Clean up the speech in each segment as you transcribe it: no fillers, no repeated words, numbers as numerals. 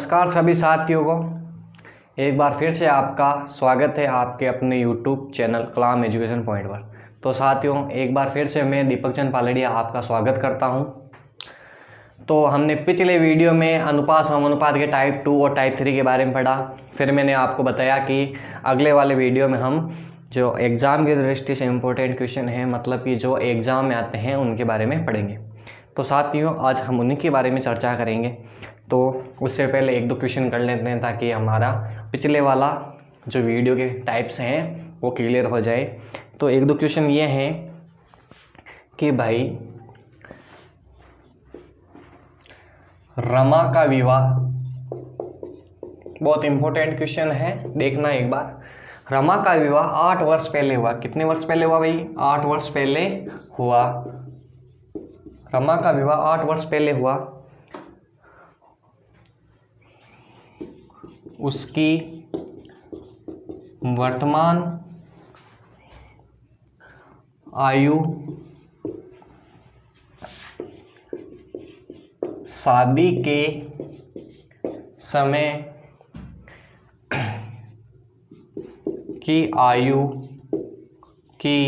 नमस्कार सभी साथियों को, एक बार फिर से आपका स्वागत है आपके अपने यूट्यूब चैनल कलाम एजुकेशन पॉइंट पर। तो साथियों, एक बार फिर से मैं दीपक चंद पालड़िया आपका स्वागत करता हूं। तो हमने पिछले वीडियो में अनुपात समानुपात के टाइप 2 और टाइप 3 के बारे में पढ़ा। फिर मैंने आपको बताया कि अगले वाले वीडियो में हम जो एग्ज़ाम की दृष्टि से इम्पोर्टेंट क्वेश्चन हैं, मतलब कि जो एग्ज़ाम में आते हैं, उनके बारे में पढ़ेंगे। तो साथियों, आज हम उन्हीं के बारे में चर्चा करेंगे। तो उससे पहले एक दो क्वेश्चन कर लेते हैं ताकि हमारा पिछले वाला जो वीडियो के टाइप्स हैं वो क्लियर हो जाए। तो एक दो क्वेश्चन ये हैं कि भाई रमा का विवाह, बहुत इम्पोर्टेंट क्वेश्चन है, देखना एक बार। रमा का विवाह 8 वर्ष पहले हुआ। कितने वर्ष पहले हुआ भाई? 8 वर्ष पहले हुआ। रमा का विवाह 8 वर्ष पहले हुआ। उसकी वर्तमान आयु शादी के समय की आयु की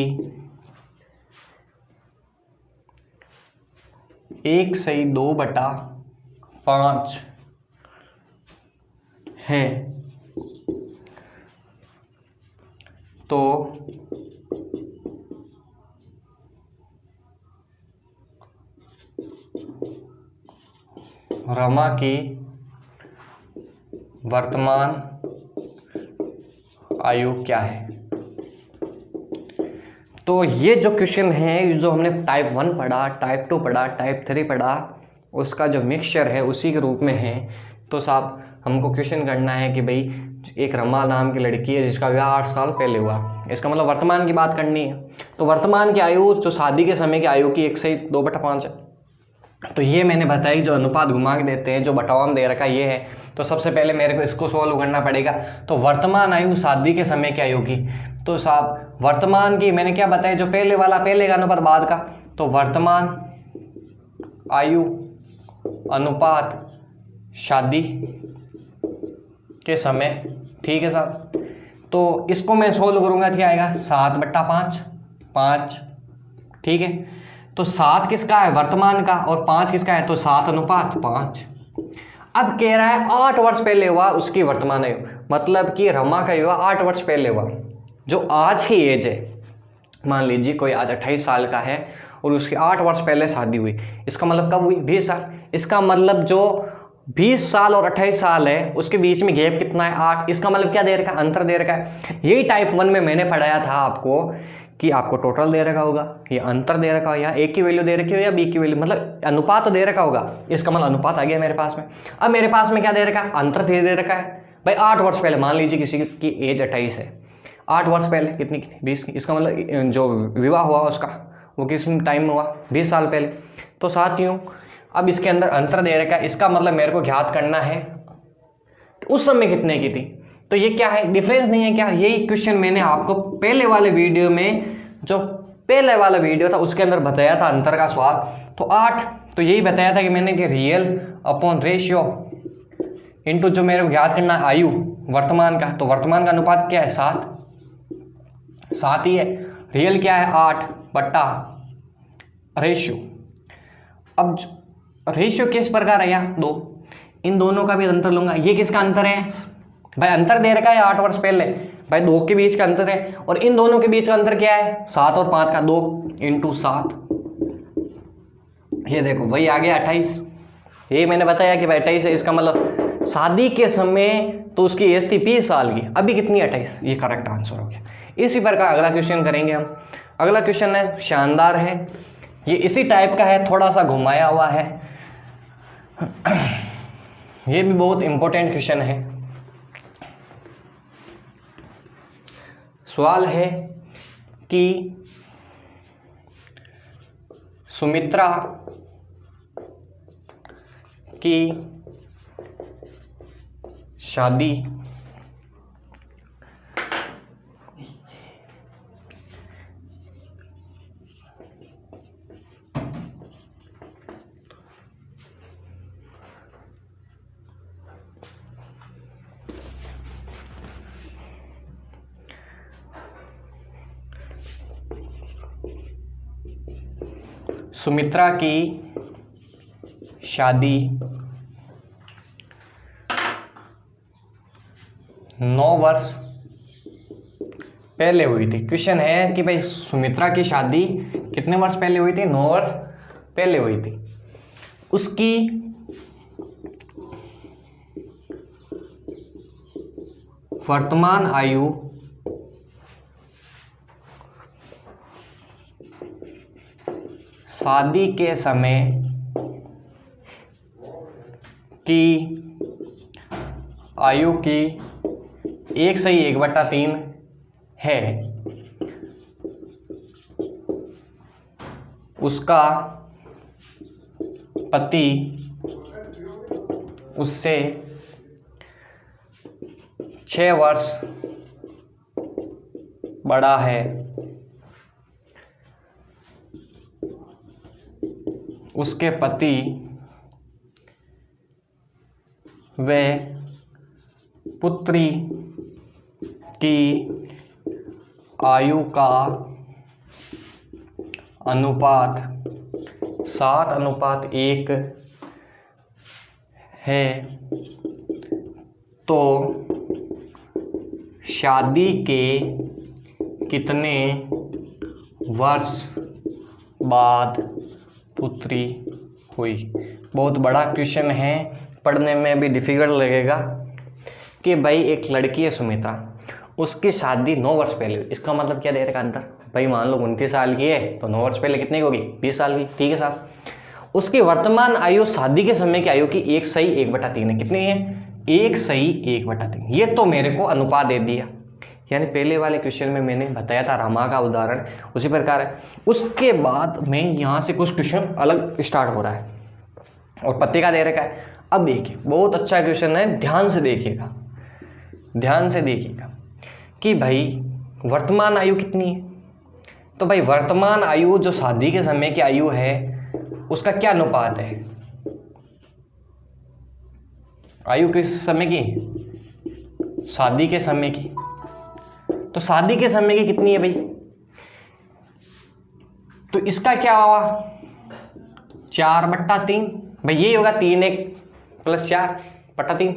1/2/5 है। तो रमा की वर्तमान आयु क्या है? तो ये जो क्वेश्चन है, जो हमने टाइप 1 पढ़ा, टाइप 2 पढ़ा, टाइप 3 पढ़ा, उसका जो मिक्सचर है उसी के रूप में है। तो साहब हमको क्वेश्चन करना है कि भाई एक रमा नाम की लड़की है जिसका विवाह 8 साल पहले हुआ, इसका मतलब वर्तमान की बात करनी है। तो वर्तमान की आयु जो शादी के समय की आयु की 1/2/5 है। तो ये मैंने बताया कि जो अनुपात घुमा के देते हैं, जो बटावाम दे रखा ये है। तो सबसे पहले मेरे को इसको सॉल्व करना पड़ेगा। तो वर्तमान आयु शादी के समय की आयु की, तो साहब वर्तमान की मैंने क्या बताया, जो पहले वाला पहले का अनुपात बाद का। तो वर्तमान आयु अनुपात शादी के समय, ठीक है साहब। तो इसको मैं सोल्व करूंगा, क्या आएगा? 7/5, 5, ठीक है। तो 7 किसका है? वर्तमान का। और 5 किसका है? तो 7/5। अब कह रहा है 8 वर्ष पहले हुआ उसकी वर्तमान आयु, मतलब कि रमा का विवाह 8 वर्ष पहले हुआ। जो आज की एज है, मान लीजिए कोई आज 28 साल का है और उसकी 8 वर्ष पहले शादी हुई, इसका मतलब कब हुई? 20 साल। इसका मतलब जो 20 साल और 28 साल है उसके बीच में गैप कितना है? 8। इसका मतलब क्या दे रखा है? अंतर दे रखा है। यही टाइप 1 में मैंने पढ़ाया था आपको कि आपको टोटल दे रखा होगा, या अंतर दे रखा हो, या ए की वैल्यू दे रखी हो या बी की वैल्यू, मतलब अनुपात तो दे रखा होगा। इसका मतलब अनुपात आ गया मेरे पास में। अब मेरे पास में क्या दे रखा है? अंतर दे रखा है भाई। 8 वर्ष पहले, मान लीजिए किसी की एज 28 है, 8 वर्ष पहले कितनी की थी? 20 की। इसका मतलब जो विवाह हुआ उसका वो किस टाइम में हुआ? 20 साल पहले। तो साथियों, अब इसके अंदर अंतर दे रखा है, इसका मतलब मेरे को ज्ञात करना है कि उस समय कितने की थी। तो ये क्या है? डिफरेंस नहीं है क्या? यही क्वेश्चन मैंने आपको पहले वाले वीडियो में, जो पहले वाला वीडियो था उसके अंदर बताया था अंतर का स्वाद। तो 8, तो यही बताया था कि मैंने कि रियल अपॉन रेशियो इनटू जो मेरे को ज्ञात करना है आयु वर्तमान का। तो वर्तमान का अनुपात क्या है? 7 ही है। रियल क्या है? 8 बट्टा रेशियो। अब रेशियो किस प्रकार है? यहाँ 2, इन दोनों का भी अंतर लूंगा। ये किसका अंतर है भाई? अंतर दे रखा है 8 वर्ष पहले भाई, 2 के बीच का अंतर है। और इन दोनों के बीच का अंतर क्या है? 7 और 5 का 2 × 7। ये देखो भाई आ गया 28। ये मैंने बताया कि भाई 28 है। इसका मतलब शादी के समय तो उसकी एज थी 20 साल की, अभी कितनी? 28। ये करेक्ट आंसर हो गया। इसी प्रकार अगला क्वेश्चन करेंगे हम। अगला क्वेश्चन है, शानदार है, ये इसी टाइप का है, थोड़ा सा घुमाया हुआ है। ये भी बहुत इंपॉर्टेंट क्वेश्चन है। सवाल है कि सुमित्रा की शादी सुमित्रा की शादी 9 वर्ष पहले हुई थी। क्वेश्चन है कि भाई सुमित्रा की शादी कितने वर्ष पहले हुई थी? 9 वर्ष पहले हुई थी। उसकी वर्तमान आयु शादी के समय की आयु की 1/1/3 है। उसका पति उससे 6 वर्ष बड़ा है। उसके पति व पुत्री की आयु का अनुपात 7:1 है। तो शादी के कितने वर्ष बाद पुत्री हुई? बहुत बड़ा क्वेश्चन है, पढ़ने में भी डिफिकल्ट लगेगा कि भाई एक लड़की है सुमित्रा, उसकी शादी 9 वर्ष पहले हुई। इसका मतलब क्या दे रखा अंतर? भाई मान लो 29 साल की है तो 9 वर्ष पहले कितने की होगी? 20 साल की। ठीक है साहब। उसकी वर्तमान आयु शादी के समय की आयु की 1/1/3 है। कितनी है? 1/1/3। ये तो मेरे को अनुपात दे दिया, यानी पहले वाले क्वेश्चन में मैंने बताया था रमा का उदाहरण, उसी प्रकार है। उसके बाद में यहाँ से कुछ क्वेश्चन अलग स्टार्ट हो रहा है और पति का दे रखा है। अब देखिए, बहुत अच्छा क्वेश्चन है, ध्यान से देखिएगा, ध्यान से देखिएगा कि भाई वर्तमान आयु कितनी है। तो भाई वर्तमान आयु जो शादी के समय की आयु है उसका क्या अनुपात है? आयु किस समय की? शादी के समय की। तो शादी के समय की कितनी है भाई? तो इसका क्या हुआ? 4/3। भाई ये होगा 3 + 4/3।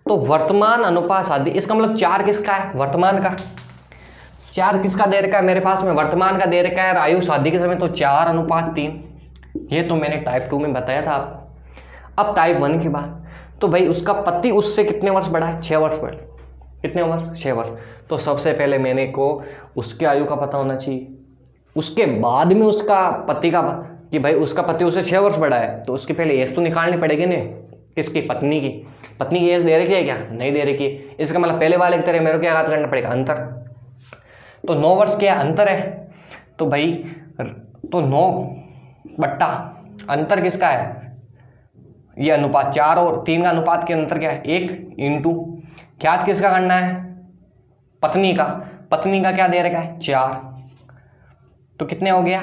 तो वर्तमान अनुपात शादी, इसका मतलब 4 किसका है? वर्तमान का। 4 किसका दे रखा है मेरे पास में? वर्तमान का दे रखा है। आयु शादी के समय तो 4:3। ये तो मैंने टाइप 2 में बताया था आपको। अब टाइप 1 की बात, तो भाई उसका पति उससे कितने वर्ष बड़ा है? 6 वर्ष पहले। कितने वर्ष? 6 वर्ष। तो सबसे पहले मैंने को उसके आयु का पता होना चाहिए, उसके बाद में उसका पति का, कि भाई उसका पति उससे 6 वर्ष बड़ा है तो उसकी पहले एज तो निकालनी पड़ेगी ना। किसकी? पत्नी की। पत्नी की एज दे रखी है क्या? नहीं दे रखी। इसका मतलब पहले वाले की तरह मेरे को क्या याद करना पड़ेगा? अंतर। तो 9 वर्ष क्या अंतर है? तो भाई तो 9 अंतर किसका है? ये अनुपात 4 और 3 का अनुपात के अंतर क्या है? 1 इंटू क्या किसका करना है? पत्नी का। पत्नी का क्या दे रखा है? 4। तो कितने हो गया?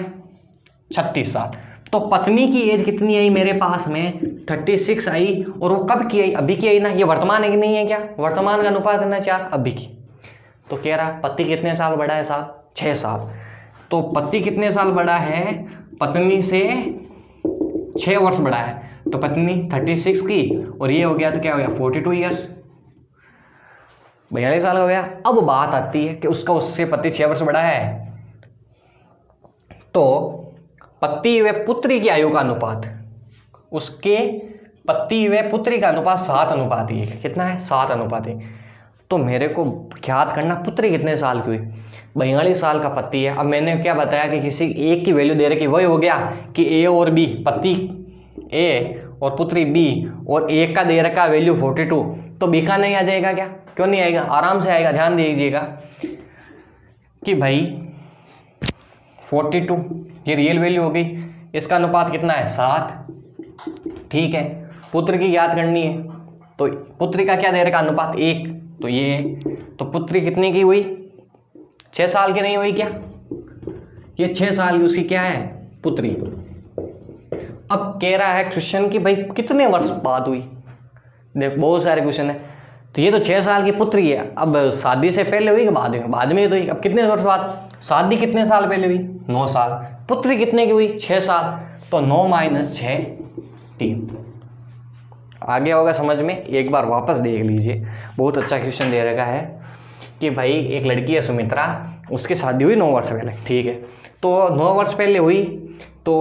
36 साल। तो पत्नी की एज कितनी आई मेरे पास में? 36 आई। और वो कब की आई? अभी की आई ना। ये वर्तमान है कि नहीं है? क्या वर्तमान का अनुपात है ना 4, अभी की। तो कह रहा पति कितने साल बड़ा है साहब? 6 साल। तो पति कितने साल बड़ा है? पत्नी से 6 वर्ष बड़ा है। तो पत्नी 36 की और ये हो गया तो क्या हो गया? 42 ईयर्स, 42 साल हो गया। अब बात आती है कि उसका उससे पति 6 वर्ष बड़ा है, तो पति व पुत्री की आयु का अनुपात, उसके पति व पुत्री का अनुपात 7:1 है। कितना है? 7:1। तो मेरे को ज्ञात करना पुत्री कितने साल की हुई? 42 साल का पति है। अब मैंने क्या बताया कि किसी एक की वैल्यू दे रखी, वही हो गया कि ए और बी, पति ए और पुत्री बी, और एक का दे रखा वैल्यू 42, तो बी का नहीं आ जाएगा क्या? क्यों नहीं आएगा? आराम से आएगा। ध्यान दीजिएगा कि भाई 42 ये रियल वैल्यू हो गई, इसका अनुपात कितना है? 7। ठीक है, पुत्र की याद करनी है, तो पुत्री का क्या दे रखा? अनुपात 1। तो ये, तो पुत्री कितनी की हुई? 6 साल की नहीं हुई क्या? ये 6 साल की उसकी क्या है? पुत्री। अब कह रहा है क्वेश्चन कि भाई कितने वर्ष बाद हुई? देख बहुत सारे क्वेश्चन है। तो ये तो 6 साल की पुत्री है। अब शादी से पहले हुई कि बाद में? बाद में तो हुई। अब कितने वर्ष बाद? शादी कितने साल पहले हुई? 9 साल। पुत्री कितने की हुई, 6 साल, तो 9 माइनस 6 3। आगे होगा समझ में, एक बार वापस देख लीजिए, बहुत अच्छा क्वेश्चन दे रखा है कि भाई एक लड़की है सुमित्रा, उसकी शादी हुई 9 वर्ष पहले, ठीक है, तो 9 वर्ष पहले हुई तो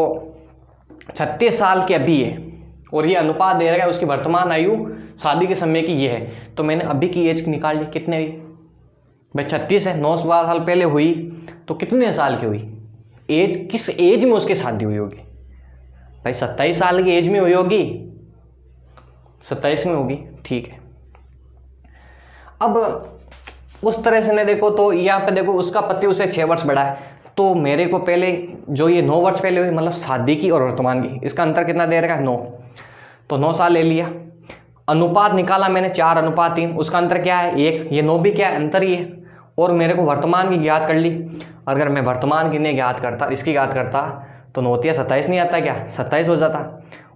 36 साल की अभी है, और ये अनुपात दे रखा है उसकी वर्तमान आयु शादी के समय की ये है, तो मैंने अभी की एज निकाल ली, कितने हुई भाई 36 है, 9 साल पहले हुई तो कितने साल की हुई, एज किस एज में उसकी शादी हुई होगी भाई, 27 साल की एज में हुई होगी, 27 में होगी, ठीक है। अब उस तरह से नहीं देखो तो यहाँ पे देखो उसका पति उसे 6 वर्ष बड़ा है, तो मेरे को पहले जो ये 9 वर्ष पहले हुई मतलब शादी की और वर्तमान की, इसका अंतर कितना दे रखा है 9, तो 9 साल ले लिया। अनुपात निकाला मैंने 4:3, उसका अंतर क्या है 1, ये 9 भी क्या है अंतर ही है, और मेरे को वर्तमान की ज्ञात कर ली। अगर मैं वर्तमान की नहीं ज्ञात करता, इसकी ज्ञात करता तो 9 या 27 नहीं आता क्या, 27 हो जाता,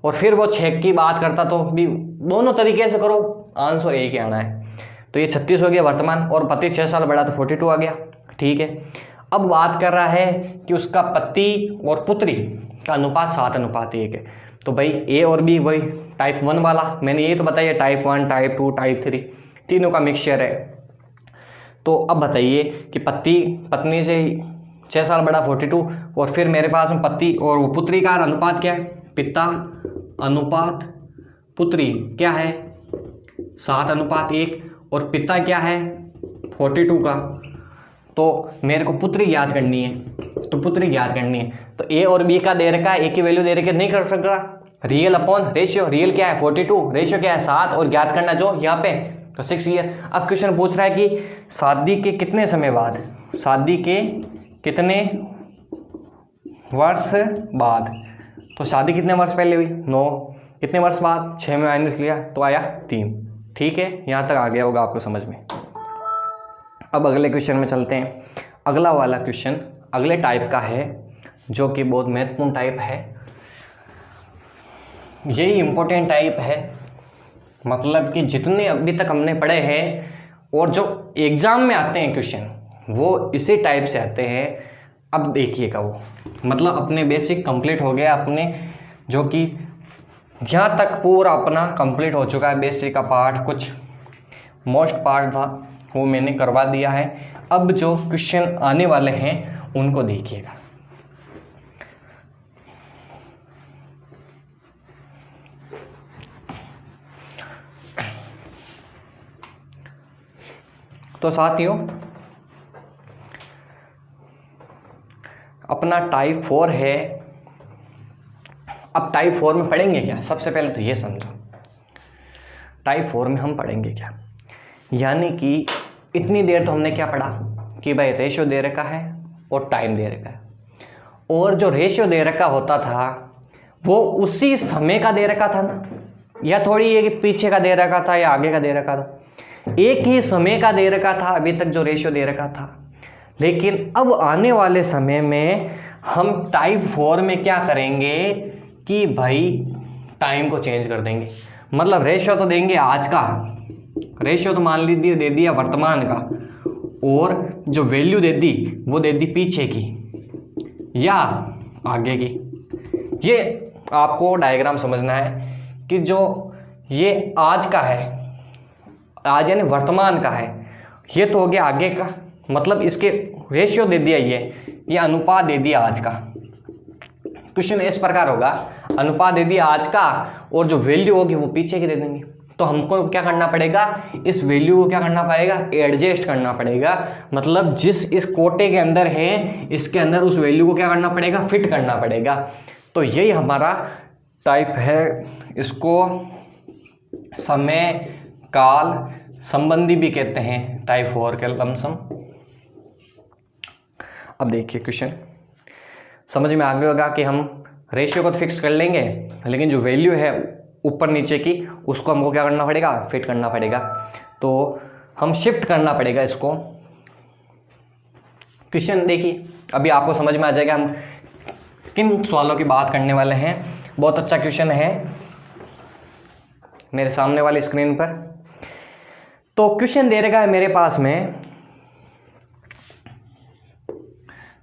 और फिर वो 6 की बात करता तो भी दोनों तरीके से करो आंसर एक ही आना है। तो ये 36 हो गया वर्तमान, और पति 6 साल बड़ा तो 42 आ गया, ठीक है। अब बात कर रहा है कि उसका पति और पुत्री का अनुपात 7:1 है, तो भाई ए और बी वही टाइप 1 वाला, मैंने ये तो बताया टाइप 1, टाइप 2, टाइप 3 तीनों का मिक्सचर है। तो अब बताइए कि पति पत्नी से 6 साल बड़ा 42, और फिर मेरे पास में पति और पुत्री का अनुपात क्या है, पिता अनुपात पुत्री क्या है 7:1, और पिता क्या है 42 का, तो मेरे को पुत्री याद करनी है, तो पुत्री याद करनी है, तो ए और बी का दे रखा है, ए की वैल्यू दे रखी है, नहीं कर सकता, रियल अपॉन रेशियो, रियल क्या है 42, रेशियो क्या है 7, और ज्ञात करना जो यहाँ पे तो 6 ईयर। अब क्वेश्चन पूछ रहा है कि शादी के कितने समय बाद, शादी के कितने वर्ष बाद, तो शादी कितने वर्ष पहले हुई 9, कितने वर्ष बाद 6 में माइनस लिया तो आया 3, ठीक है, यहाँ तक आ गया होगा आपको समझ में। अब अगले क्वेश्चन में चलते हैं। अगला वाला क्वेश्चन अगले टाइप का है जो कि बहुत महत्वपूर्ण टाइप है, यही इम्पोर्टेंट टाइप है, मतलब कि जितने अभी तक हमने पढ़े हैं और जो एग्जाम में आते हैं क्वेश्चन वो इसी टाइप से आते हैं। अब देखिएगा वो मतलब अपने बेसिक कंप्लीट हो गया, अपने जो कि यहाँ तक पूरा अपना कंप्लीट हो चुका है, बेसिक का पार्ट कुछ मोस्ट पार्ट था वो मैंने करवा दिया है। अब जो क्वेश्चन आने वाले हैं उनको देखिएगा। तो साथियों अपना टाइप 4 है। अब टाइप 4 में पढ़ेंगे क्या, सबसे पहले तो ये समझो टाइप 4 में हम पढ़ेंगे क्या, यानी कि इतनी देर तो हमने क्या पढ़ा कि भाई रेशियो दे रखा है और टाइम दे रखा है, और जो रेशियो दे रखा होता था वो उसी समय का दे रखा था ना, या थोड़ी ये कि पीछे का दे रखा था या आगे का दे रखा था, एक ही समय का दे रखा था अभी तक जो रेशियो दे रखा था। लेकिन अब आने वाले समय में हम टाइप 4 में क्या करेंगे कि भाई टाइम को चेंज कर देंगे, मतलब रेशियो तो देंगे आज का, रेशियो तो मान लीजिए दे दिया वर्तमान का, और जो वैल्यू दे दी वो दे दी पीछे की या आगे की। ये आपको डायग्राम समझना है कि जो ये आज का है, आज यानी वर्तमान का है, ये तो हो गया आगे का, मतलब इसके रेशियो दे दिया ये अनुपात दे दिया आज का। क्वेश्चन इस प्रकार होगा, अनुपात दे दिया आज का और जो वैल्यू होगी वो पीछे की दे देंगे, तो हमको क्या करना पड़ेगा, इस वैल्यू को क्या करना पड़ेगा, एडजस्ट करना पड़ेगा, मतलब जिस इस कोटे के अंदर है इसके अंदर उस वैल्यू को क्या करना पड़ेगा, फिट करना पड़ेगा। तो यही हमारा टाइप है, इसको समय काल संबंधी भी कहते हैं, टाइप 4 के लमसम। अब देखिए क्वेश्चन समझ में आ गया होगा कि हम रेशियो को तो फिक्स कर लेंगे, लेकिन जो वैल्यू है ऊपर नीचे की उसको हमको क्या करना पड़ेगा, फिट करना पड़ेगा, तो हम शिफ्ट करना पड़ेगा इसको। क्वेश्चन देखिए अभी आपको समझ में आ जाएगा हम किन सवालों की बात करने वाले हैं। बहुत अच्छा क्वेश्चन है मेरे सामने वाली स्क्रीन पर। तो क्वेश्चन दे रखा है मेरे पास में,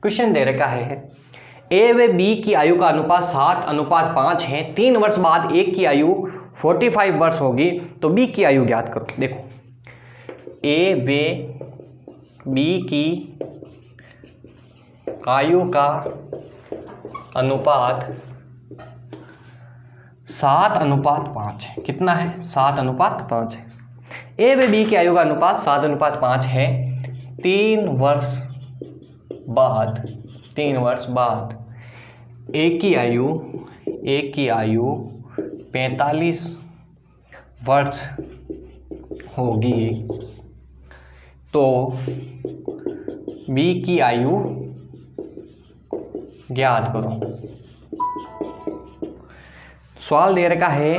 क्वेश्चन दे रखा है ए व बी की आयु का अनुपात 7:5 है, 3 वर्ष बाद ए की आयु 45 वर्ष होगी, तो बी की आयु ज्ञात करो। देखो, ए व बी की आयु का अनुपात 7:5 है। कितना है? 7:5 है। ए व बी की आयु का अनुपात 7:5 है। 3 वर्ष बाद ए की आयु 45 वर्ष होगी, तो बी की आयु ज्ञात करो। सवाल दे रखा है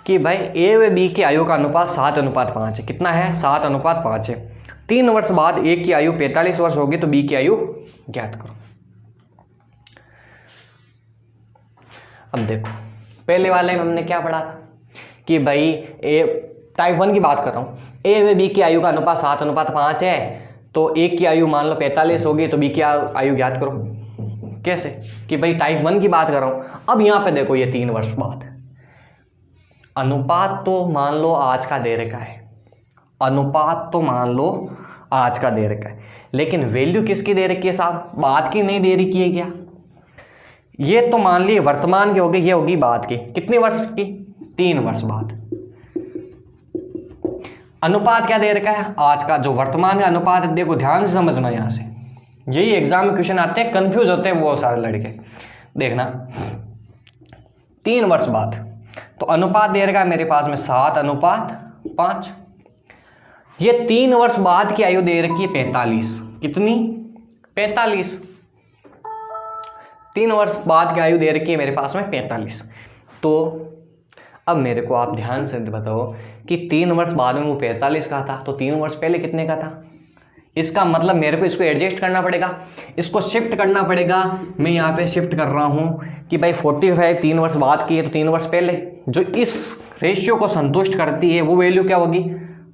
कि भाई ए व बी की आयु का अनुपात 7:5 है। कितना है? 7:5 है। 3 वर्ष बाद ए की आयु 45 वर्ष होगी, तो बी की आयु ज्ञात करो। अब देखो, पहले वाले में हमने क्या पढ़ा था कि भाई ए टाइप 1 की बात कर रहा हूँ, ए व बी की आयु का अनुपात 7:5 है, तो ए की आयु मान लो 45 होगी, तो बी की आयु ज्ञात करो। कैसे? कि भाई टाइप 1 की बात कर रहा हूँ। अब यहाँ पे देखो, ये 3 वर्ष बाद अनुपात तो मान लो आज का दे रखा है, अनुपात तो मान लो आज का दे रखा है, लेकिन वैल्यू किसकी दे रखी है साहब? बाद की नहीं दे रखी है क्या? ये तो मान ली वर्तमान की होगी, ये होगी बाद की। कितने वर्ष की? 3 वर्ष बाद। अनुपात क्या दे रखा है? आज का। जो वर्तमान का अनुपात है, देखो ध्यान से समझना, यहां से यही एग्जाम में क्वेश्चन आते हैं, कंफ्यूज होते हैं वो सारे लड़के। देखना, 3 वर्ष बाद, तो अनुपात दे रखा है मेरे पास में 7:5। ये 3 वर्ष बाद की आयु दे रखी है 45। कितनी? 45। 3 वर्ष बाद की आयु दे रखी है मेरे पास में 45। तो अब मेरे को आप ध्यान से बताओ कि 3 वर्ष बाद में वो 45 का था, तो 3 वर्ष पहले कितने का था? इसका मतलब मेरे को इसको एडजस्ट करना पड़ेगा, इसको शिफ्ट करना पड़ेगा। मैं यहाँ पे शिफ्ट कर रहा हूँ कि भाई 45 3 वर्ष बाद की है, तो 3 वर्ष पहले जो इस रेशियो को संतुष्ट करती है वो वैल्यू क्या होगी?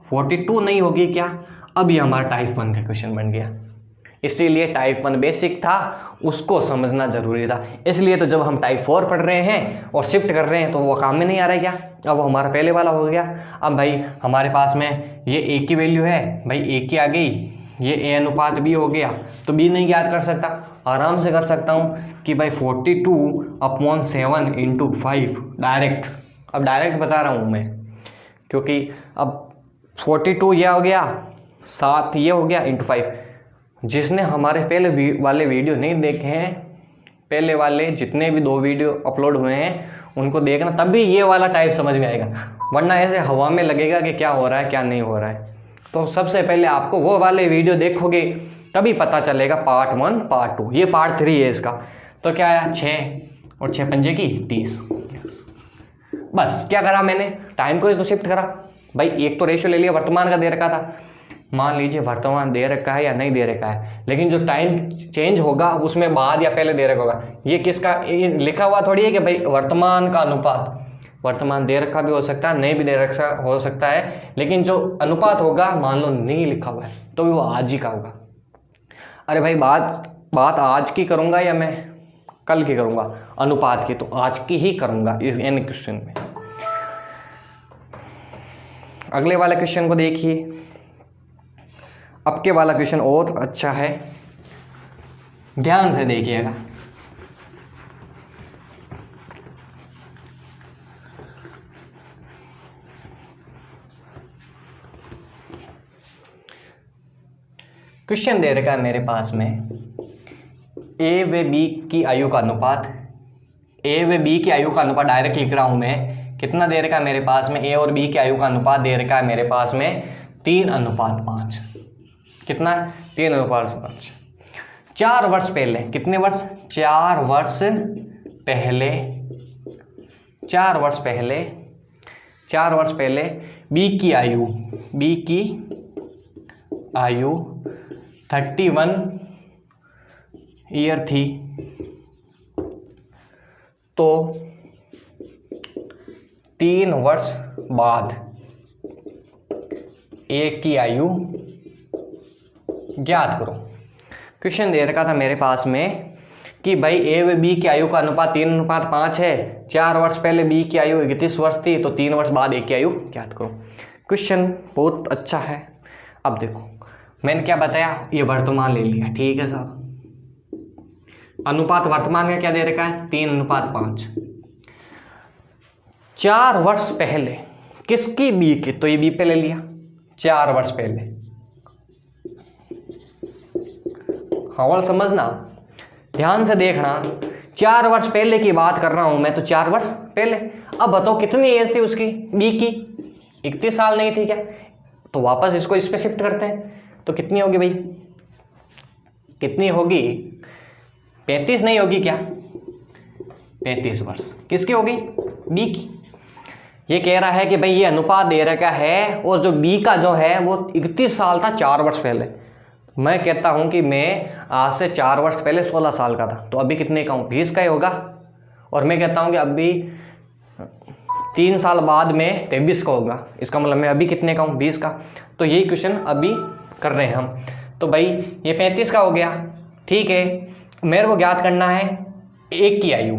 42 नहीं होगी क्या? अब ये हमारा टाइप 1 का क्वेश्चन बन गया। इसीलिए टाइप 1 बेसिक था, उसको समझना जरूरी था। इसलिए तो जब हम टाइप 4 पढ़ रहे हैं और शिफ्ट कर रहे हैं तो वो काम में नहीं आ रहा है क्या? अब वो हमारा पहले वाला हो गया। अब भाई हमारे पास में ये ए की वैल्यू है, भाई ए की आ गई, ये ए अनुपात बी हो गया, तो बी नहीं याद कर सकता? आराम से कर सकता हूँ कि भाई 42/7 × 5 डायरेक्ट। अब डायरेक्ट बता रहा हूँ मैं, क्योंकि अब 42 ये हो गया, 7 ये हो गया × 5। जिसने हमारे पहले वाले वीडियो नहीं देखे हैं, पहले वाले जितने भी 2 वीडियो अपलोड हुए हैं उनको देखना, तब भी ये वाला टाइप समझ में आएगा, वरना ऐसे हवा में लगेगा कि क्या हो रहा है क्या नहीं हो रहा है। तो सबसे पहले आपको वो वाले वीडियो देखोगे तभी पता चलेगा, पार्ट 1 पार्ट 2, ये पार्ट 3 है इसका। तो क्या आया? 6 और 6 पंजे की 30। बस क्या करा मैंने? टाइम को इसको शिफ्ट करा। भाई एक तो रेशियो ले लिया, वर्तमान का दे रखा था, मान लीजिए वर्तमान दे रखा है या नहीं दे रखा है, लेकिन जो टाइम चेंज होगा उसमें बाद या पहले दे रखा होगा। ये किसका लिखा हुआ थोड़ी है कि भाई वर्तमान का अनुपात, वर्तमान दे रखा भी हो सकता है, नहीं भी दे रखा हो सकता है, लेकिन जो अनुपात होगा मान लो नहीं लिखा हुआ है तो भी वो आज ही का होगा। अरे भाई बात आज की करूंगा या मैं कल की करूंगा अनुपात की? तो आज की ही करूंगा इस एन क्वेश्चन में। अगले वाले क्वेश्चन को देखिए। अब के वाला क्वेश्चन और अच्छा है, ध्यान से देखिएगा। क्वेश्चन दे रखा है मेरे पास में, ए व बी की आयु का अनुपात, ए व बी की आयु का अनुपात डायरेक्ट लिख रहा हूं मैं। कितना दे रखा है मेरे पास में? ए और बी की आयु का अनुपात दे रखा है मेरे पास में 3:5। कितना? 3:5। 4 वर्ष पहले, कितने वर्ष? 4 वर्ष पहले, 4 वर्ष पहले, 4 वर्ष पहले बी की आयु 31 ईयर थी, तो 3 वर्ष बाद ए की आयु ज्ञात करो। क्वेश्चन दे रखा था मेरे पास में कि भाई ए व बी की आयु का अनुपात 3:5 है। 4 वर्ष पहले बी की आयु 31 वर्ष थी, तो 3 वर्ष बाद ए की आयु ज्ञात करो। क्वेश्चन बहुत अच्छा है। अब देखो मैंने क्या बताया, ये वर्तमान ले लिया, ठीक है साहब। अनुपात वर्तमान का क्या दे रखा है, 3:5। 4 वर्ष पहले किसकी, बी की, तो ये बी पे ले लिया 4 वर्ष पहले। हवाल समझना, ध्यान से देखना, 4 वर्ष पहले की बात कर रहा हूं मैं, तो 4 वर्ष पहले। अब बताओ कितनी एज थी उसकी, बी की 31 साल नहीं थी क्या, तो वापस इसको इस पे शिफ्ट करते हैं, तो कितनी होगी भाई, कितनी होगी, 35 नहीं होगी क्या, 35 वर्ष किसकी होगी, बी की। ये कह रहा है कि भाई ये अनुपात दे रखा है और जो बी का जो है वो 31 साल था 4 वर्ष पहले। मैं कहता हूं कि मैं आज से 4 वर्ष पहले 16 साल का था, तो अभी कितने का हूँ, 20 का ही होगा। और मैं कहता हूं कि अभी 3 साल बाद में 23 का होगा, इसका मतलब मैं अभी कितने का हूँ, 20 का। तो यही क्वेश्चन अभी कर रहे हैं हम। तो भाई ये 35 का हो गया, ठीक है। मेरे को ज्ञात करना है एक की आयु,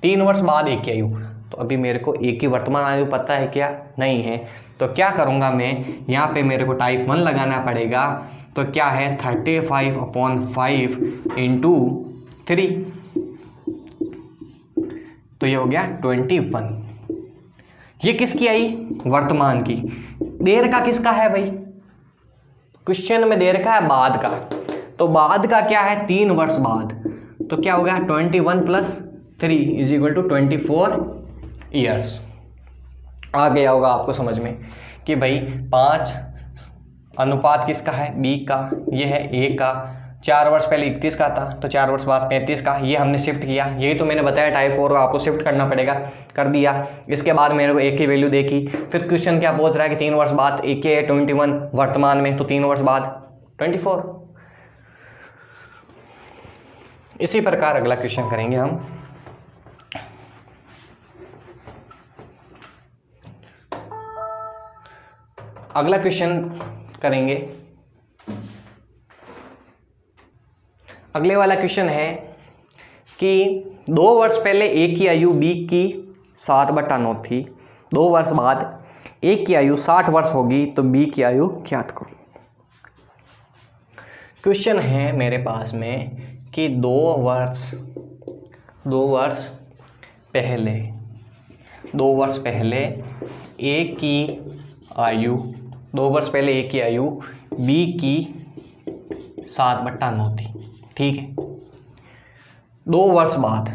3 वर्ष बाद एक की आयु। तो अभी मेरे को एक की वर्तमान आयु पता है क्या, नहीं है। तो क्या करूँगा मैं, यहाँ पे मेरे को टाइप 1 लगाना पड़ेगा। तो क्या है, 35/5 इंटू 3, तो ये हो गया 21। ये किसकी आई, वर्तमान की। दे रखा किसका है भाई, क्वेश्चन में दे रखा है बाद का, तो बाद का क्या है, 3 वर्ष बाद। तो क्या हो गया, 21 + 3 = 24 ईयर्स। आ गया होगा आपको समझ में कि भाई 5 अनुपात किसका है, बी का, ये है ए का। 4 वर्ष पहले 31 का था, तो 4 वर्ष बाद 35 का, ये हमने शिफ्ट किया। यही तो मैंने बताया टाइप 4 आपको शिफ्ट करना पड़ेगा, कर दिया। इसके बाद मेरे को एक की वैल्यू देखी। फिर क्वेश्चन क्या पूछ रहा है कि 3 वर्ष बाद एक के 21 वर्तमान में, तो 3 वर्ष बाद 24। इसी प्रकार अगला क्वेश्चन करेंगे हम। अगला क्वेश्चन करेंगे, अगले वाला क्वेश्चन है कि 2 वर्ष पहले ए की आयु बी की 7/9 थी। 2 वर्ष बाद ए की आयु 60 वर्ष होगी, तो बी की आयु ज्ञात करो। क्वेश्चन है मेरे पास में कि 2 वर्ष पहले ए की आयु, 2 वर्ष पहले ए की आयु बी की 7/9 थी, ठीक है। 2 वर्ष बाद,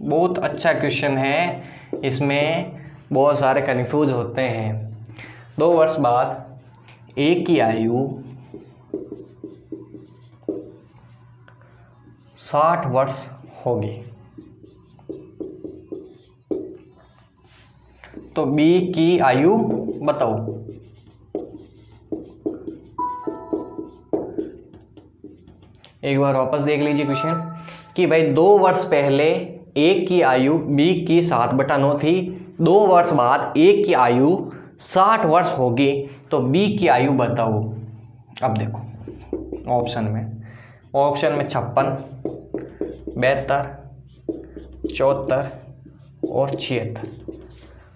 बहुत अच्छा क्वेश्चन है, इसमें बहुत सारे कन्फ्यूज होते हैं। 2 वर्ष बाद ए की आयु 60 वर्ष होगी, तो बी की आयु बताओ। एक बार वापस देख लीजिए क्वेश्चन कि भाई 2 वर्ष पहले ए की आयु बी की 7/9 थी। 2 वर्ष बाद ए की आयु 60 वर्ष होगी, तो बी की आयु बताओ। अब देखो ऑप्शन में 56, 72, 74 और 76।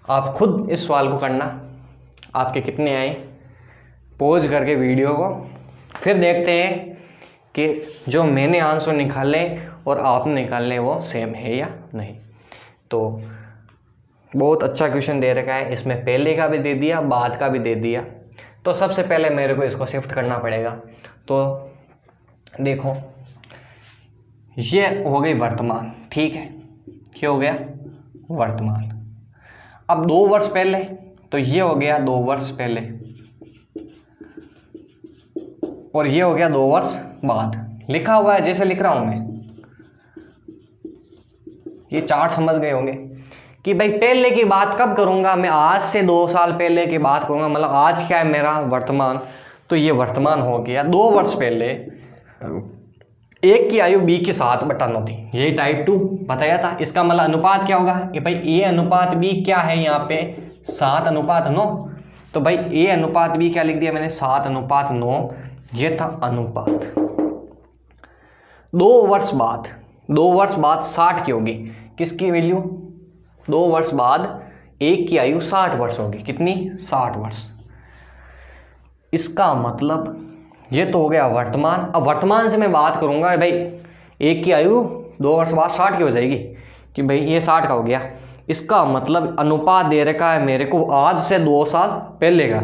आप खुद इस सवाल को करना, आपके कितने आए, पॉज करके वीडियो को फिर देखते हैं कि जो मैंने आंसर निकाले और आपने निकाले वो सेम है या नहीं। तो बहुत अच्छा क्वेश्चन दे रखा है, इसमें पहले का भी दे दिया, बाद का भी दे दिया। तो सबसे पहले मेरे को इसको शिफ्ट करना पड़ेगा। तो देखो ये हो गई वर्तमान, ठीक है, ये हो गया वर्तमान। अब 2 वर्ष पहले, तो ये हो गया 2 वर्ष पहले, और ये हो गया 2 वर्ष बाद। लिखा हुआ है जैसे लिख रहा हूं मैं, ये चार्ट समझ गए होंगे कि भाई पहले की बात कब करूंगा मैं, आज से 2 साल पहले की बात करूंगा, मतलब आज क्या है मेरा वर्तमान। तो ये वर्तमान हो गया। 2 वर्ष पहले एक की आयु बी की 7/9 थी, यही टाइप 2 बताया था। इसका मतलब अनुपात क्या होगा कि भाई ए अनुपात बी क्या है, यहाँ पे 7/9। तो भाई ए अनुपात बी क्या लिख दिया मैंने, 7/9। ये था अनुपात। 2 वर्ष बाद 2 वर्ष बाद 60 की होगी। किसकी वैल्यू? 2 वर्ष बाद एक की आयु 60 वर्ष होगी। कितनी? 60 वर्ष। इसका मतलब ये तो हो गया वर्तमान। अब वर्तमान से मैं बात करूंगा भाई, एक की आयु 2 वर्ष बाद 60 की हो जाएगी कि भाई ये 60 का हो गया। इसका मतलब अनुपात दे रखा है मेरे को आज से 2 साल पहले का।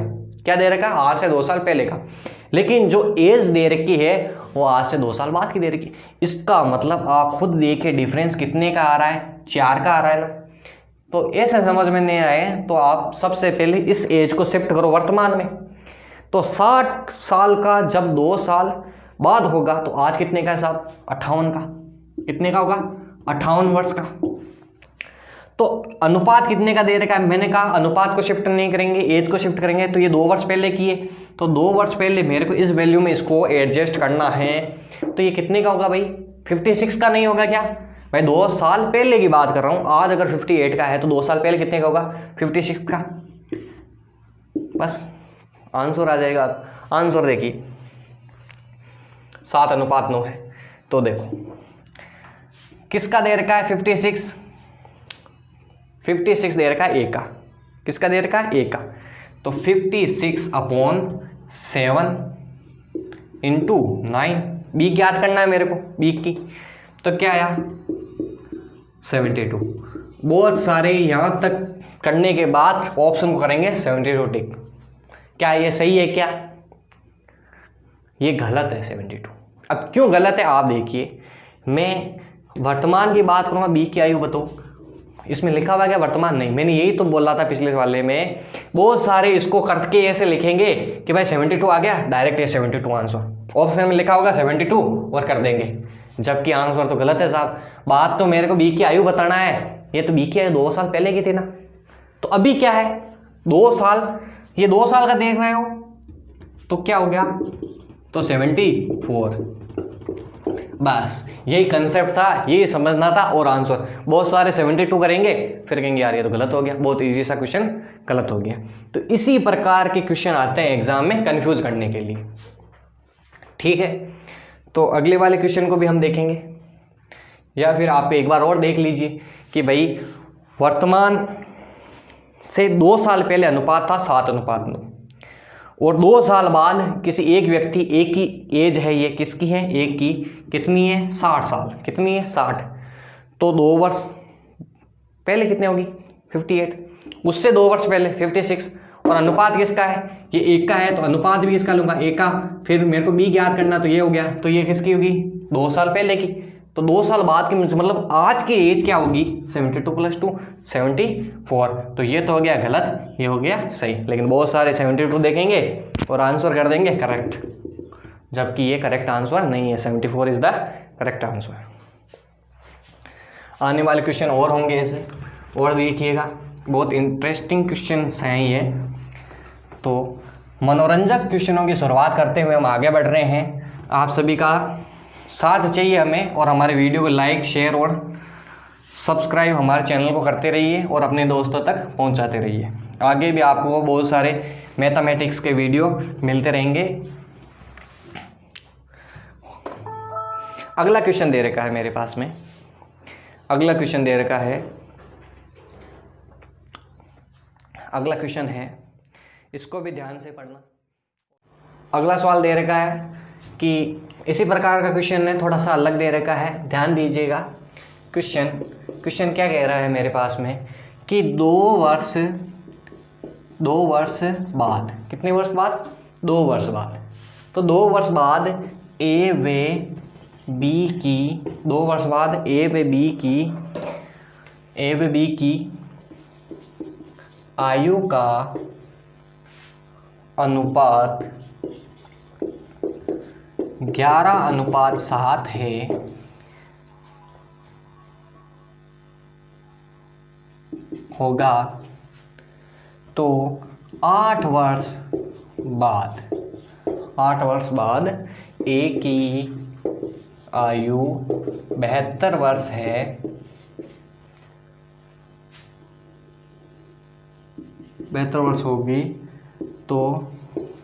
क्या दे रखा है? आज से 2 साल पहले का। लेकिन जो एज दे रखी है वो आज से 2 साल बाद की दे रखी। इसका मतलब आप खुद देखिए डिफरेंस कितने का आ रहा है? 4 का आ रहा है ना। तो ऐसे समझ में नहीं आए तो आप सबसे पहले इस एज को शिफ्ट करो वर्तमान में। तो 60 साल का जब 2 साल बाद होगा तो आज कितने का है साहब? 58 का। कितने का होगा? 58 वर्ष का। तो अनुपात कितने का दे रखा है? मैंने कहा अनुपात को शिफ्ट नहीं करेंगे, एज को शिफ्ट करेंगे। तो ये 2 वर्ष पहले की है, तो 2 वर्ष पहले मेरे को इस वैल्यू में इसको एडजस्ट करना है। तो ये कितने का होगा भाई? 56 का नहीं होगा क्या भाई? 2 साल पहले की बात कर रहा हूँ। आज अगर 58 का है तो 2 साल पहले कितने का होगा? 56 का। बस आंसर आ जाएगा। आंसर देखिए 7:9 है। तो देखो किसका दे रखा है? 56 दे रखा है ए का। किसका दे रखा है? ए का। तो 56/7 इंटू 9, बी ज्ञात करना है मेरे को, बी की। तो क्या आया? 72। बहुत सारे यहां तक करने के बाद ऑप्शन को करेंगे 72 टिक। क्या ये सही है? क्या ये गलत है? 72। अब क्यों गलत है आप देखिए। मैं वर्तमान की बात करूंगा, बी की आयु बताओ। इसमें लिखा हुआ क्या? वर्तमान नहीं। मैंने यही तो बोला था पिछले वाले में। बहुत सारे इसको करके ऐसे लिखेंगे कि भाई 72 आ गया, डायरेक्ट ये 72 आंसर। ऑप्शन में लिखा होगा 72 और कर देंगे, जबकि आंसर तो गलत है साहब। बात तो मेरे को बी की आयु बताना है। ये तो बी की आयु 2 साल पहले की थी ना। तो अभी क्या है? 2 साल। ये 2 साल का देख रहे हो तो क्या हो गया? तो 74। बस यही कंसेप्ट था, यही समझना था। और आंसर बहुत सारे 72 करेंगे, फिर कहेंगे यार ये तो गलत हो गया, बहुत इजी सा क्वेश्चन गलत हो गया। तो इसी प्रकार के क्वेश्चन आते हैं एग्जाम में कंफ्यूज करने के लिए। ठीक है, तो अगले वाले क्वेश्चन को भी हम देखेंगे, या फिर आप एक बार और देख लीजिए कि भाई वर्तमान से 2 साल पहले अनुपात था 7:9, और 2 साल बाद किसी एक व्यक्ति, एक की एज है, ये किसकी है? एक की। कितनी है? 60 साल। कितनी है? 60। तो 2 वर्ष पहले कितने होगी? 58। उससे 2 वर्ष पहले 56। और अनुपात किसका है? ये एक का है, तो अनुपात भी इसका लूंगा, एक का। फिर मेरे को बी ज्ञात करना, तो ये हो गया। तो ये किसकी होगी? 2 साल पहले की। तो 2 साल बाद की मतलब आज की एज क्या होगी? 72 + 2 74। तो ये तो हो गया गलत, ये हो गया सही। लेकिन बहुत सारे 72 देखेंगे और आंसर कर देंगे करेक्ट, जबकि ये करेक्ट आंसर नहीं है। 74 इज द करेक्ट आंसर। आने वाले क्वेश्चन और होंगे ऐसे, और देखिएगा बहुत इंटरेस्टिंग क्वेश्चन हैं ये। तो मनोरंजक क्वेश्चनों की शुरुआत करते हुए हम आगे बढ़ रहे हैं। आप सभी का साथ चाहिए हमें, और हमारे वीडियो को लाइक, शेयर और सब्सक्राइब हमारे चैनल को करते रहिए और अपने दोस्तों तक पहुंचाते रहिए। आगे भी आपको बहुत सारे मैथमेटिक्स के वीडियो मिलते रहेंगे। अगला क्वेश्चन दे रखा है मेरे पास में, अगला क्वेश्चन दे रखा है, अगला क्वेश्चन है, इसको भी ध्यान से पढ़ना। अगला सवाल दे रखा है कि इसी प्रकार का क्वेश्चन है, थोड़ा सा अलग दे रखा है, ध्यान दीजिएगा। क्वेश्चन क्या कह रहा है मेरे पास में कि 2 वर्ष बाद, कितने वर्ष बाद? 2 वर्ष बाद। तो 2 वर्ष बाद ए व बी की, 2 वर्ष बाद ए व बी की आयु का अनुपात 11:7 है, होगा। तो 8 वर्ष बाद ए की आयु 72 वर्ष है, 72 वर्ष होगी। तो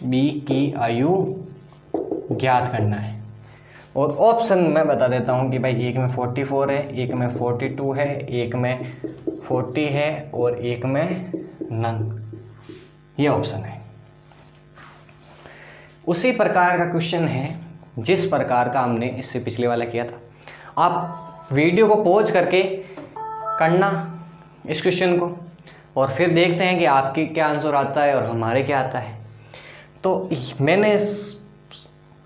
बी की आयु ज्ञात करना है। और ऑप्शन मैं बता देता हूँ कि भाई एक में 44 है, एक में 42 है, एक में 40 है और एक में नन, ये ऑप्शन है। उसी प्रकार का क्वेश्चन है जिस प्रकार का हमने इससे पिछले वाला किया था। आप वीडियो को पॉज करके करना इस क्वेश्चन को और फिर देखते हैं कि आपकी क्या आंसर आता है और हमारे क्या आता है। तो मैंने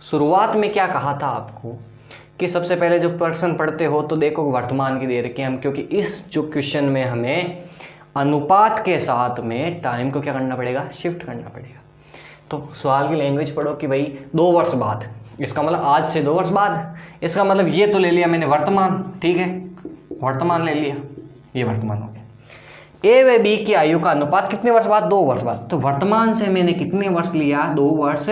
शुरुआत में क्या कहा था आपको कि सबसे पहले जो प्रश्न पढ़ते हो तो देखो वर्तमान की दे रखी है हम, क्योंकि इस जो क्वेश्चन में हमें अनुपात के साथ में टाइम को क्या करना पड़ेगा, शिफ्ट करना पड़ेगा। तो सवाल की लैंग्वेज पढ़ो कि भाई 2 वर्ष बाद, इसका मतलब आज से 2 वर्ष बाद, इसका मतलब ये तो ले लिया मैंने वर्तमान, ठीक है, वर्तमान ले लिया, ये वर्तमान हो गया। ए व बी की आयु का अनुपात कितने वर्ष बाद, 2 वर्ष बाद। तो वर्तमान से मैंने कितने वर्ष लिया, 2 वर्ष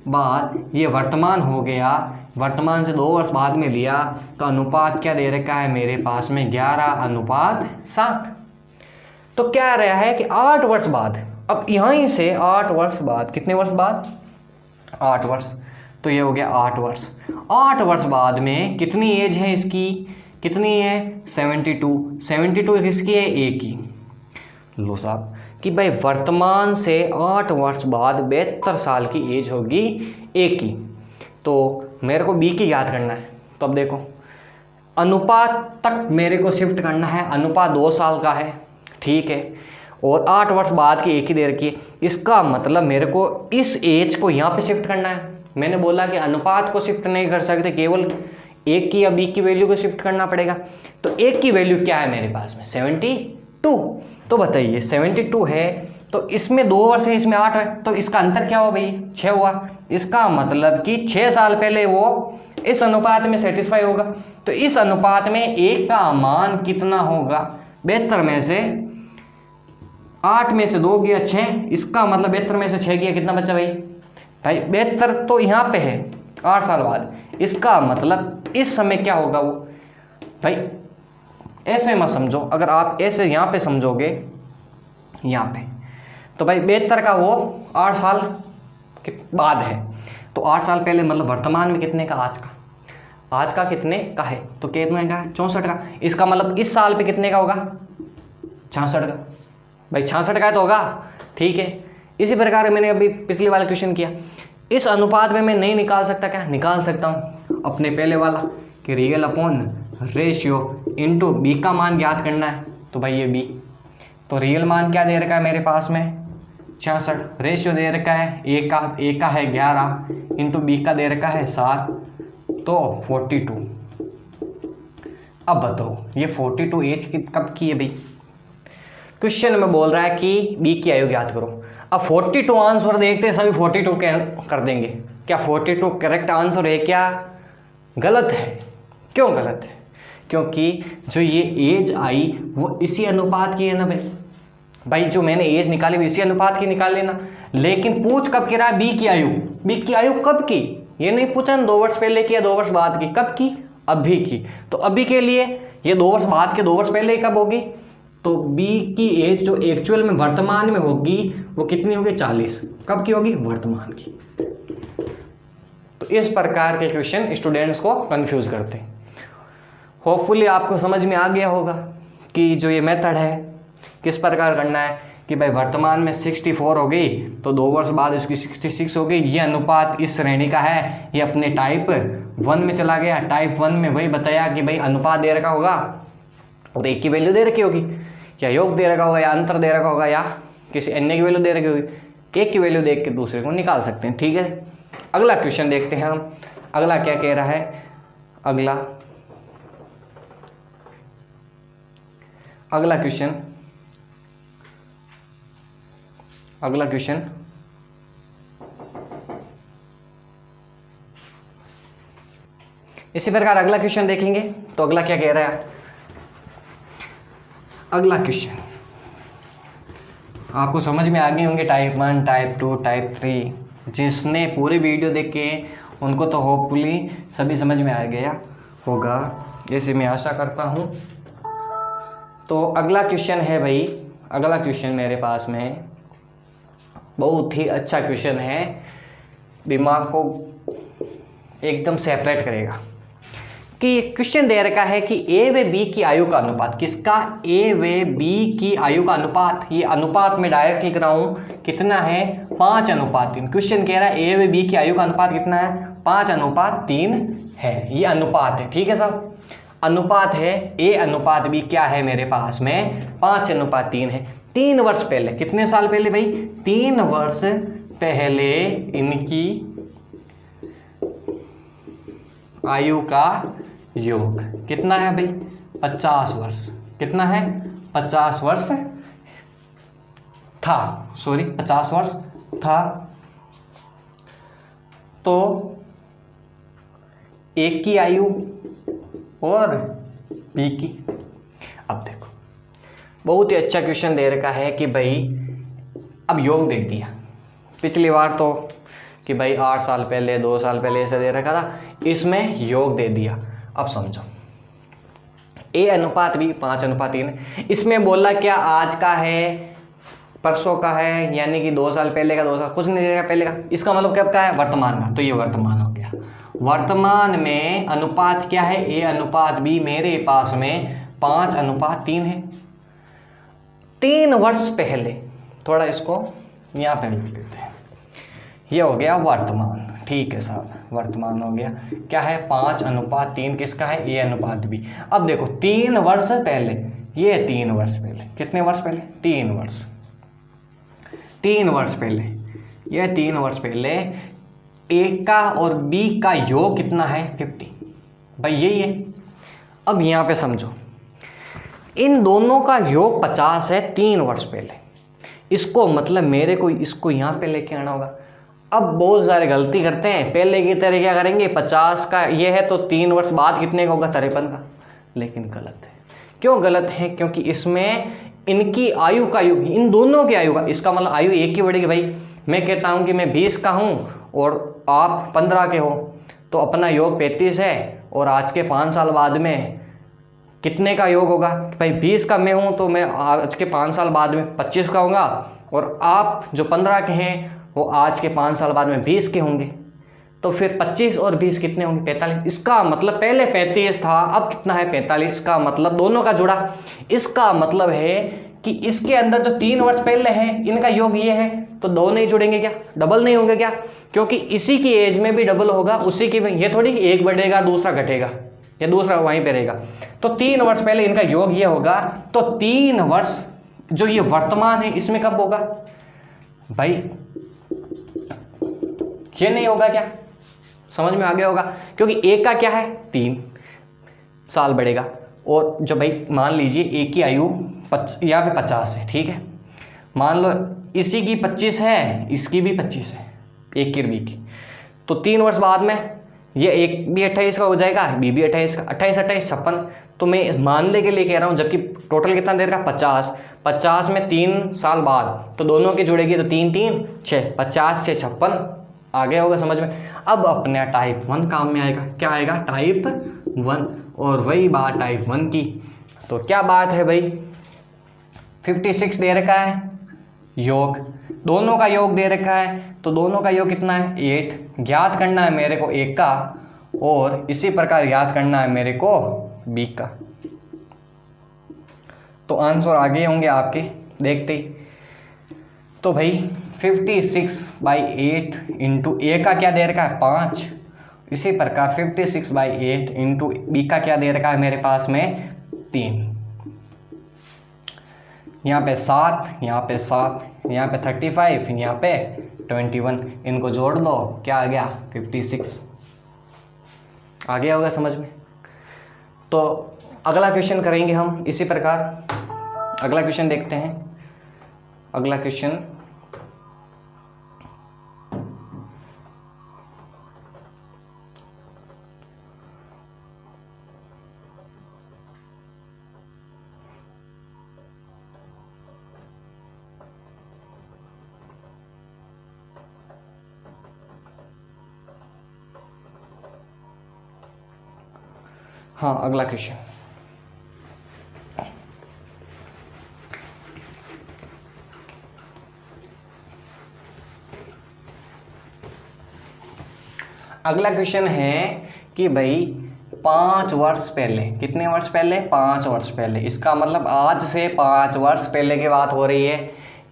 बाद, ये वर्तमान हो गया, वर्तमान से 2 वर्ष बाद में लिया, तो अनुपात क्या दे रखा है मेरे पास में 11:7। तो क्या रहा है कि 8 वर्ष बाद, अब यहीं से 8 वर्ष बाद, कितने वर्ष बाद, 8 वर्ष, तो ये हो गया 8 वर्ष। 8 वर्ष बाद में कितनी एज है इसकी, कितनी है 72, 72 किसकी है, ए की। लो साहब कि भाई वर्तमान से 8 वर्ष बाद 72 साल की एज होगी ए की। तो मेरे को बी की याद करना है, तो अब देखो अनुपात तक मेरे को शिफ्ट करना है, अनुपात 2 साल का है, ठीक है, और 8 वर्ष बाद की एक ही दे रखी है। इसका मतलब मेरे को इस एज को यहाँ पे शिफ्ट करना है। मैंने बोला कि अनुपात को शिफ्ट नहीं कर सकते, केवल एक की या बी की वैल्यू को शिफ्ट करना पड़ेगा। तो एक की वैल्यू क्या है मेरे पास में, 72। तो बताइए 72 है, तो इसमें 2 वर्ष है, इसमें 8 है, तो इसका अंतर क्या हुआ भाई, 6 हुआ। इसका मतलब कि 6 साल पहले वो इस अनुपात में सेटिस्फाई होगा। तो इस अनुपात में एक का मान कितना होगा, 72 में से 8 में से 2 गया 6, इसका मतलब 72 में से 6 गया, कितना बचा भाई, 72 तो यहाँ पे है 8 साल बाद। इसका मतलब इस समय क्या होगा वो, भाई ऐसे मत समझो, अगर आप ऐसे यहाँ पे समझोगे यहाँ पे, तो भाई 72 का वो 8 साल के बाद है। तो 8 साल पहले मतलब वर्तमान में कितने का, आज का कितने का है, तो कितने का है, 64 का। इसका मतलब इस साल पे कितने का होगा, 66 का। भाई 66 का तो होगा, ठीक है। इसी प्रकार मैंने अभी पिछले वाला क्वेश्चन किया, इस अनुपात में मैं नहीं निकाल सकता, क्या निकाल सकता हूँ अपने पहले वाला कि real upon ratio into B का मान ज्ञात करना है। तो भाई ये बी, तो रियल मान क्या दे रखा है मेरे पास में 66, रेशियो दे रखा है ए का है 11 इंटू बी का दे रखा है 7, तो 42। अब बताओ ये 42 एज की कब की है भाई, क्वेश्चन में बोल रहा है कि बी की आयु ज्ञात करो। अब 42 आंसर देखते हैं, सभी 42 कर देंगे। क्या 42 करेक्ट आंसर है, क्या गलत है? क्यों गलत है? क्योंकि जो ये एज आई वो इसी अनुपात की है ना भाई जो मैंने एज निकाली वो इसी अनुपात की निकाल लेना। लेकिन पूछ कब की रहा है, बी की आयु। बी की आयु कब की, ये नहीं पूछा 2 वर्ष पहले की या 2 वर्ष बाद की, कब की, अभी की। तो अभी के लिए ये 2 वर्ष बाद के 2 वर्ष पहले कब होगी, तो बी की एज जो एक्चुअल में वर्तमान में होगी वो कितनी होगी, 40। कब की होगी, वर्तमान की। तो इस प्रकार के क्वेश्चन स्टूडेंट्स को कंफ्यूज करते हैं। होपफुली आपको समझ में आ गया होगा कि जो ये मेथड है किस प्रकार करना है कि भाई वर्तमान में 64 हो गई तो 2 वर्ष बाद इसकी 66 हो गई। ये अनुपात इस श्रेणी का है, ये अपने टाइप 1 में चला गया। टाइप 1 में वही बताया कि भाई अनुपात दे रखा होगा और एक की वैल्यू दे रखी होगी, या योग दे रखा होगा, या अंतर दे रखा होगा, या किसी अन्य की वैल्यू दे रखी होगी। एक की वैल्यू देख के दूसरे को निकाल सकते हैं, ठीक है। अगला क्वेश्चन देखते हैं हम, अगला क्या कह रहा है। अगला क्वेश्चन इसी प्रकार अगला क्वेश्चन देखेंगे। तो अगला क्या कह रहा है, अगला क्वेश्चन आपको समझ में आ गए होंगे। टाइप 1, टाइप 2, टाइप 3 जिसने पूरी वीडियो देखे उनको तो होपफुली सभी समझ में आ गया होगा, जैसे मैं आशा करता हूँ। तो अगला क्वेश्चन है भाई, अगला क्वेश्चन मेरे पास में बहुत ही अच्छा क्वेश्चन है, दिमाग को एकदम सेपरेट करेगा कि क्वेश्चन दे रखा है कि ए व बी की आयु का अनुपात, किसका, ए व बी की आयु का अनुपात, ये अनुपात में डायरेक्ट लिख रहा हूँ, कितना है 5:3। क्वेश्चन कह रहा है ए व बी की आयु का अनुपात कितना है 5:3 है, ये अनुपात है, ठीक है साहब, अनुपात है, ए अनुपात बी क्या है मेरे पास में 5:3 है। 3 वर्ष पहले, कितने साल पहले भाई, 3 वर्ष पहले इनकी आयु का योग कितना है भाई 50 वर्ष, कितना है 50 वर्ष था, सॉरी 50 वर्ष था। तो एक की आयु और बी की, अब देखो बहुत ही अच्छा क्वेश्चन दे रखा है कि भाई अब योग दे दिया, पिछली बार तो कि भाई 8 साल पहले 2 साल पहले ऐसा दे रखा था, इसमें योग दे दिया। अब समझो ए अनुपात बी 5:3, इसमें बोला क्या आज का है परसों का है, यानी कि 2 साल पहले का, 2 साल कुछ नहीं देगा पहले का, इसका मतलब कब का है वर्तमान का, तो ये वर्तमान हो गया। वर्तमान में अनुपात क्या है, ए अनुपात बी मेरे पास में 5:3 है। 3 वर्ष पहले, थोड़ा इसको यहाँ पे लिख देते हैं, ये हो गया वर्तमान, ठीक है साहब, वर्तमान हो गया, क्या है 5:3 किसका है, ए अनुपात बी। अब देखो 3 वर्ष पहले, ये 3 वर्ष पहले, कितने वर्ष पहले 3 वर्ष, 3 वर्ष पहले, ये 3 वर्ष पहले ए का और बी का योग कितना है 50, भाई यही है। अब यहाँ पे समझो इन दोनों का योग 50 है 3 वर्ष पहले, इसको मतलब मेरे को इसको यहाँ पे लेके आना होगा। अब बहुत सारे गलती करते हैं, पहले की तरह क्या करेंगे 50 का ये है तो 3 वर्ष बाद कितने का होगा 53 का, लेकिन गलत है। क्यों गलत है, क्योंकि इसमें इनकी आयु का योग, इन दोनों की आयु का, इसका मतलब आयु एक की बढ़ेगी। भाई मैं कहता हूँ कि मैं 20 का हूँ और आप 15 के हो, तो अपना योग 35 है, और आज के 5 साल बाद में कितने का योग होगा, भाई 20 का मैं हूँ तो मैं आज के 5 साल बाद में 25 का होगा, और आप जो 15 के हैं वो आज के 5 साल बाद में 20 के होंगे, तो फिर 25 और 20 कितने होंगे 45। इसका मतलब पहले 35 था, अब कितना है 45, का मतलब दोनों का जुड़ा। इसका मतलब है कि इसके अंदर जो 3 वर्ष पहले है इनका योग ये है, तो दो नहीं जुड़ेंगे क्या, डबल नहीं होंगे क्या, क्योंकि इसी की एज में भी डबल होगा, उसी की, ये थोड़ी कि एक बढ़ेगा दूसरा घटेगा या दूसरा वहीं पे रहेगा। तो 3 वर्ष पहले इनका योग ये होगा, तो 3 वर्ष जो ये वर्तमान है इसमें कब होगा भाई, ये नहीं होगा क्या, समझ में आ गया होगा, क्योंकि एक का क्या है 3 साल बढ़ेगा, और जो भाई मान लीजिए एक की आयु यहाँ पे 50 है, ठीक है, मान लो इसी की 25 है, इसकी भी 25 है, एक की बी की, तो 3 वर्ष बाद में ये एक भी 28 का हो जाएगा, बी भी 28 का, 28 28 56। तो मैं मानने के लिए कह रहा हूँ, जबकि टोटल कितना देर का 50 में 3 साल बाद, तो दोनों की जुड़ेगी तो 3 3 6, 50 6 56, आ गया होगा समझ में। अब अपने टाइप 1 काम में आएगा, क्या आएगा टाइप 1, और वही बात टाइप 1 की, तो क्या बात है भाई 56 दे रखा है योग, दोनों का योग दे रखा है, तो दोनों का योग कितना है 8, ज्ञात करना है मेरे को एक का, और इसी प्रकार ज्ञात करना है मेरे को बी का। तो आंसर आगे होंगे आपके देखते ही। तो भाई 56/8 इंटू ए का क्या दे रखा है 5, इसी प्रकार 56/8 इंटू बी का क्या दे रखा है मेरे पास में 3, यहाँ पे 7, यहाँ पे 7, यहाँ पे 35, यहाँ पे 21, इनको जोड़ लो क्या आ गया 56, आ गया होगा समझ में। तो अगला क्वेश्चन करेंगे हम इसी प्रकार, अगला क्वेश्चन देखते हैं। अगला क्वेश्चन हाँ, अगला क्वेश्चन अगला क्वेश्चन है कि भाई 5 वर्ष पहले, कितने वर्ष पहले? 5 वर्ष पहले। इसका मतलब आज से 5 वर्ष पहले की बात हो रही है।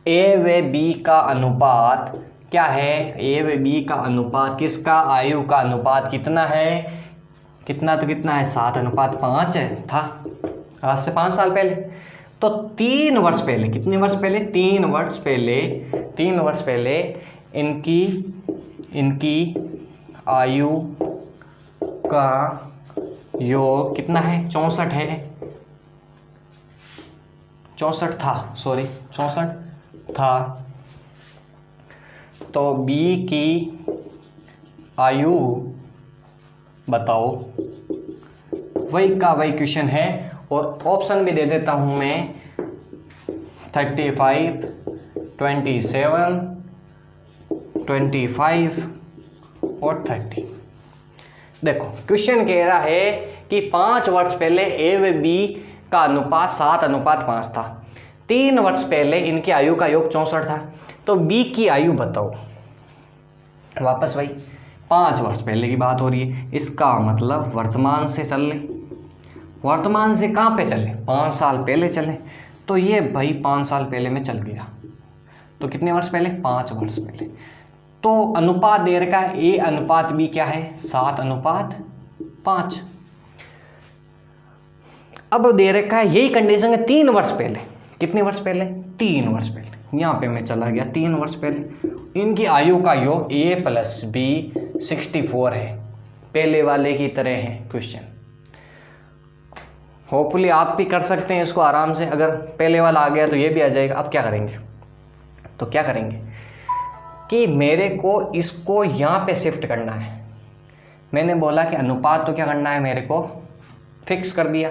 ए व बी का अनुपात क्या है? ए व बी का अनुपात किसका? आयु का अनुपात कितना है? कितना तो कितना है? 7:5 है था आज से 5 साल पहले। तो 3 वर्ष पहले, कितने वर्ष पहले? 3 वर्ष पहले, 3 वर्ष पहले इनकी आयु का योग कितना है? 64 है, 64 था, सॉरी 64 था। तो बी की आयु बताओ। वही का वही क्वेश्चन है और ऑप्शन भी दे देता हूं मैं, 35, 27, 25 और 30। देखो क्वेश्चन कह रहा है कि 5 वर्ष पहले ए व बी का अनुपात 7:5 था। 3 वर्ष पहले इनकी आयु का योग 64 था। तो बी की आयु बताओ। वापस वही 5 वर्ष पहले की बात हो रही है, इसका मतलब वर्तमान से चल ले। वर्तमान से कहाँ पे चले? 5 साल पहले चले। तो ये भाई 5 साल पहले में चल गया। तो कितने वर्ष पहले? 5 वर्ष पहले। तो अनुपात दे रखा है ए अनुपात बी क्या है? 7:5। अब दे रखा है यही कंडीशन है 3 वर्ष पहले। कितने वर्ष पहले? 3 वर्ष पहले। यहाँ पे मैं चला गया 3 वर्ष पहले। इनकी आयु का योग ए प्लस बी 64 है। पहले वाले की तरह है क्वेश्चन। होपफुली आप भी कर सकते हैं इसको आराम से। अगर पहले वाला आ गया तो ये भी आ जाएगा। अब क्या करेंगे? तो क्या करेंगे कि मेरे को इसको यहाँ पे शिफ्ट करना है। मैंने बोला कि अनुपात तो क्या करना है, मेरे को फिक्स कर दिया।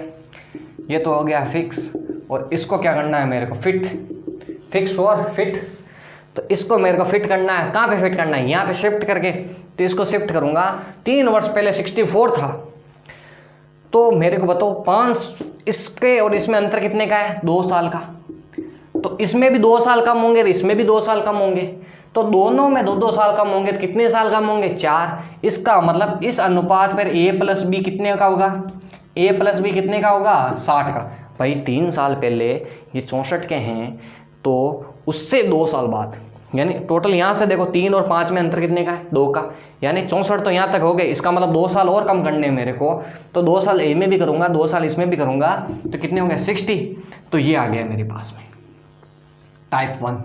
ये तो हो गया फिक्स। और इसको क्या करना है मेरे को? फिट। फिक्स और फिट। तो इसको मेरे को फिट करना है। कहाँ पे फिट करना है? यहाँ पे शिफ्ट करके। तो इसको शिफ्ट करूँगा। 3 वर्ष पहले 64 था। तो मेरे को बताओ 5 इसके और इसमें अंतर कितने का है? 2 साल का। तो इसमें भी 2 साल कम होंगे, इसमें भी 2 साल कम होंगे। तो दोनों में 2-2 साल कम होंगे। तो कितने साल कम होंगे? 4। इसका मतलब इस अनुपात पर ए प्लस बी कितने का होगा? ए प्लस बी कितने का होगा? 60 का। भाई 3 साल पहले ये 64 के हैं, तो उससे 2 साल बाद, यानी टोटल यहाँ से देखो 3 और 5 में अंतर कितने का है? 2 का। यानी 64 तो यहाँ तक हो गए। इसका मतलब 2 साल और कम करने हैं मेरे को। तो 2 साल ए में भी करूँगा, 2 साल इसमें भी करूँगा। तो कितने होंगे? 60। तो ये आ गया मेरे पास में टाइप 1।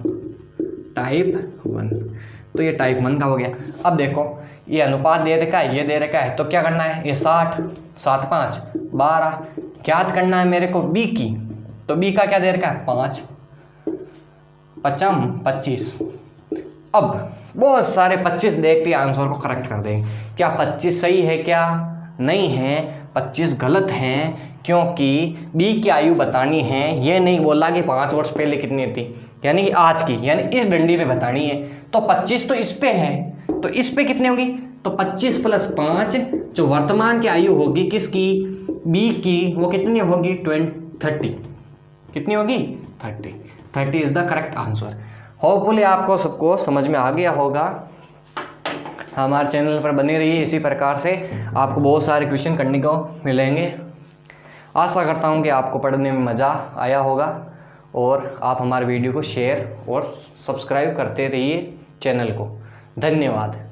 तो ये टाइप 1 का हो गया। अब देखो ये अनुपात दे रखा है, ये दे रखा है। तो क्या करना है? ये 60, 7×5 12 ज्ञात करना है मेरे को बी की। तो बी का क्या दे रखा है? 5, 5 25। अब बहुत सारे 25 देखते आंसर को करेक्ट कर देंगे। क्या 25 सही है? क्या नहीं है? 25 गलत हैं, क्योंकि बी की आयु बतानी है। ये नहीं बोला कि 5 वर्ष पहले कितनी थी, यानी कि आज की, यानी इस डंडी पे बतानी है। तो 25 तो इस पे है, तो इस पे कितने होगी? तो 25 + 5 जो वर्तमान की आयु होगी किसकी? बी की, वो कितनी होगी? 30। कितनी होगी? 30 is the correct answer. Hopefully आपको सबको समझ में आ गया होगा। हमारे चैनल पर बने रहिए, इसी प्रकार से आपको बहुत सारे क्वेश्चन करने को मिलेंगे। आशा करता हूँ कि आपको पढ़ने में मज़ा आया होगा और आप हमारे वीडियो को शेयर और सब्सक्राइब करते रहिए चैनल को। धन्यवाद।